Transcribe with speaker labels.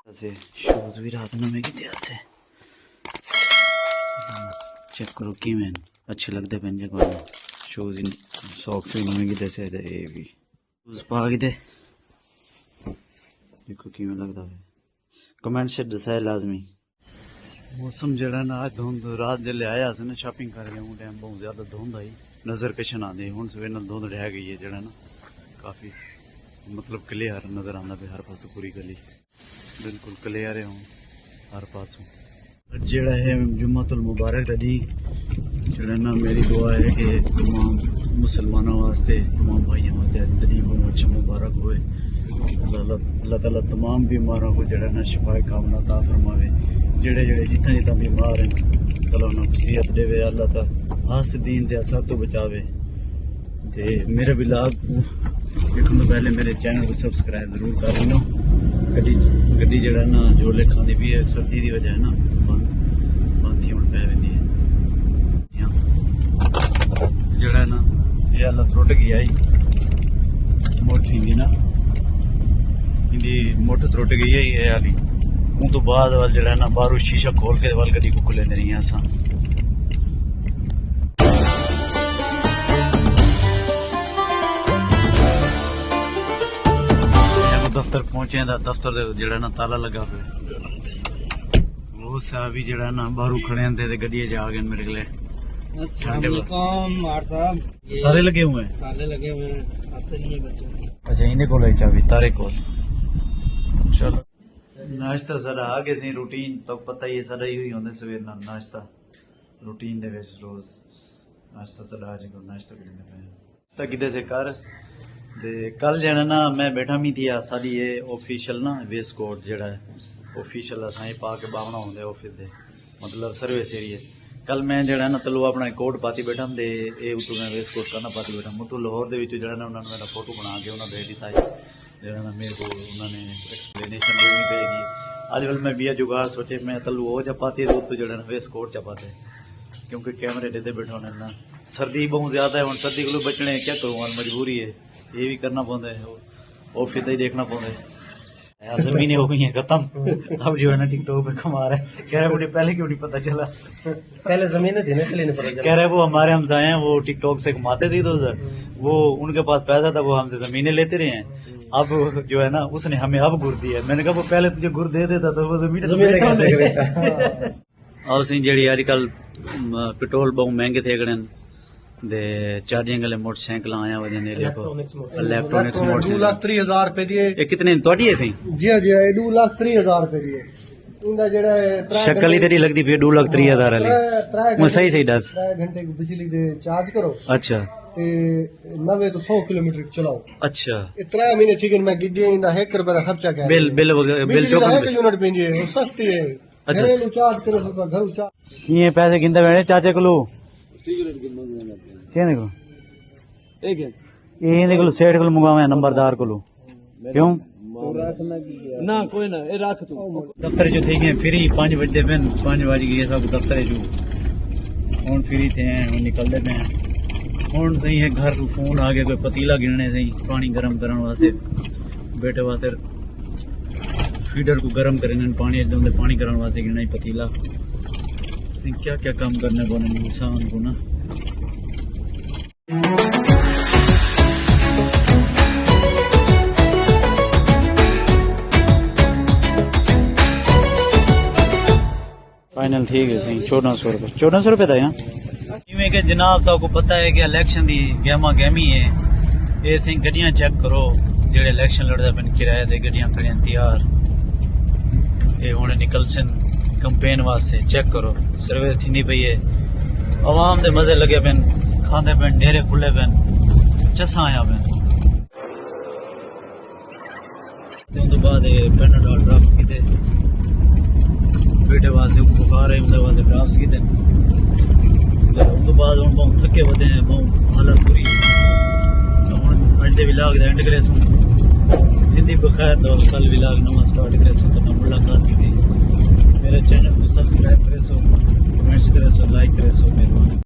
Speaker 1: shows بھی رات نمے کی دیا سے چیک کرو کی میں اچھے لگتے پہن جے کو شوز ساکس بھی نمے کی دے سے اے بھی شوز پا کے دے دیکھو کی میں لگتا ہے کمنٹ سے دسائے لازمی موسم جڑا نا دھند رات جلے آیا سے نا شاپنگ کر گیا ہوں ٹائم بہت زیادہ دھند آئی نظر کشن آدھے ہوں سویر نال دھند رہ گئی ہے جڑا نا کافی مطلب کلیئر نظر آتا پہ ہر پاسوں پوری گلی بالکل کلیئر ہے ہوں ہر پاسوں جڑا ہے جمعۃ المبارک کا دی جڑا نا میری دعا ہے کہ تمام مسلمانوں واسطے تمام بھائیوں واسطے دین کو اچھا مبارک ہوئے اللہ تعالیٰ تمام بیماروں کو جڑا نا شفا کاملہ عطا فرماوے جڑے جتنا بیمار ہیں اللہ انہوں کو صحت دے وے اللہ تعالیٰ حاسدین تے اسد تو بچاوے تے میرے ولاگ دیکھنے پہلے میرے چینل کو سبسکرائب ضرور کر لو گڈی جڑا نا جھولے کھاندی بھی ہے سردی دی وجہ ہے نا بند تھی ہوں پہ ویندی ہے جڑا نا یہ اللہ ترٹ گیا موٹ ہندی نا ہندی موٹ ترٹ گئی ہے یہ والی ان تو بعد وال جڑا نا باہروں شیشہ کھول کے وال گڈی کو کھلے نہیں ہیں اساں دفتر پہنچے دا دفتر دے جڑا نا تالا لگا پہ وہ صاحبی جڑا نا باہروں کھڑے ہیں تے گڈی جا گئے میرے لے
Speaker 2: السلام علیکم مار صاحب
Speaker 1: تارے لگے ہوئے ہیں
Speaker 2: تالے لگے ہوئے ہیں آتے نہیں ہیں بچے
Speaker 1: اچھا اندے کول ہے چابی تارے کول چلو ناشتہ سارا آگے سی روٹین تو پتہ ہی ہے سارا ہی ہوئی ہوندے سویر نال ناشتہ روٹین دے وچ روز ناشتہ سارا اج کو ناشتہ کرنے پے تا کدے سے کر تے کل جڑا نا میں بیٹھا می تھی ساری یہ آفیشل نا ویس کوٹ جڑا ہے آفیشل اساں پا کے باونا ہوندے آفس دے مطلب سروس ایریا کل میں جڑا نا تلو اپنا کوٹ پاتی بیٹھا تے اے اتو میں ویس کوٹ کرنا پاتی بیٹھا متو لاہور دے وچ جڑا نا انہاں نے میرا فوٹو بنا کے انہاں دے دتا ہے جڑا نا میرے کو انہوں نے ایکسپلینیشن دینی پے گی اج کل میں بیا جگاڑ سوچے میں تلو وہ چا پاتی تو جڑا نا ویس کوٹ چا پاتے کیونکہ کیمرے دے بیٹھا ہونے نا سردی بہت زیادہ ہے ہن سردی کو بچنے کیا کروں مجبوری ہے یہ بھی کرنا پڑتا ہے آفس ہی دیکھنا پڑتا ہے اب زمینیں ہو گئی ہیں ختم اب جو ہے نا ٹک ٹاک پہ کما رہے ہیں کہہ رہے مجھے پہلے کیوں نہیں پتا چلا
Speaker 2: پہلے زمینیں تھی نا اس لیے نہیں پتا چلا
Speaker 1: کہہ رہے وہ ہمارے ہمسائے ہیں وہ ٹک ٹاک سے کماتے تھے تو وہ ان کے پاس پیسہ تھا وہ ہم سے زمینیں لیتے رہے ہیں اب جو ہے نا اس نے ہمیں اب گر دی ہے میں نے کہا وہ پہلے تجھے گر دے دیتا تو وہ زمینیں کیسے کرے اور سی جیڑی آج کل پٹرول بہت مہنگے تھے گڑے دے چارجنگ والے موٹر سائیکل آیا وجہ نے دیکھو الیکٹرونکس موٹر
Speaker 2: 2,30,000 روپے دیے
Speaker 1: یہ کتنے توڑی ہے سی
Speaker 2: جی جی 2,30,000 روپے دیے اندا جڑا
Speaker 1: شکل ہی تیری لگتی پی 2,30,000 والی میں صحیح دس
Speaker 2: 3 گھنٹے کی بجلی دے چارج کرو
Speaker 1: اچھا
Speaker 2: تے 90 تو 100 کلومیٹر چلاؤ
Speaker 1: اچھا
Speaker 2: 3 مہینے تھی کہ میں گڈی اندا 1 روپے دا خرچہ کر
Speaker 1: بل چوکن
Speaker 2: 1 یونٹ پیندی ہے سستی ہے
Speaker 1: اچھا
Speaker 2: گھر چارج کرو گھر چارج
Speaker 1: کیے پیسے گندا وینے چاچے کولو کہنے کو یہ کولو سیٹ کولو منگاویں نمبردار کولو کیوں
Speaker 2: نہ کوئی نہ اے رکھ تو
Speaker 1: دفتر جو تھے گئے فری 5 بجے پہ 5 بج گئے سب دفتر جو ہوں فری تھے ہیں ہوں نکلتے پہ ہیں ہوں صحیح ہے گھر فون آ گیا کوئی پتیلا گننے صحیح پانی گرم کرنے واسطے بیٹے واسطے فیڈر کو گرم کرنے پانی پانی کرنے واسطے گننا پتیلا صحیح کیا کیا کام کرنے کو انسان کو نا فائنل ٹھیک ہے سی 1400 روپے 1400 روپے تھا یہاں کہ جناب تو کو پتہ ہے کہ الیکشن دی گیما گیمی ہے یہ سی گڈیاں چیک کرو جڑے الیکشن لڑدا پن کرایہ تے گڈیاں کھڑیاں تیار یہ ہن نکل سن کمپین واسطے چیک کرو سروس تھیندی پئی ہے عوام دے مزے لگے پن کھاندے پن ڈیرے کھلے پن چساں آیا پن تے ان تو بعد پیناڈول ڈراپس کیتے بیٹے واسطے بخار ہے اندر واسطے ڈراپس کیتے ان تو بعد ہوں بہت تھکے ودے ہیں بہت حالت بری ہوں اج دے ولاگ دا اینڈ کرے سوں زندگی بخیر تو کل ولاگ نواں سٹارٹ کرے سوں تو ملاقات کسی میرے چینل کو سبسکرائب کرے سو کمنٹس کرے سو لائک کرے سو مہربانی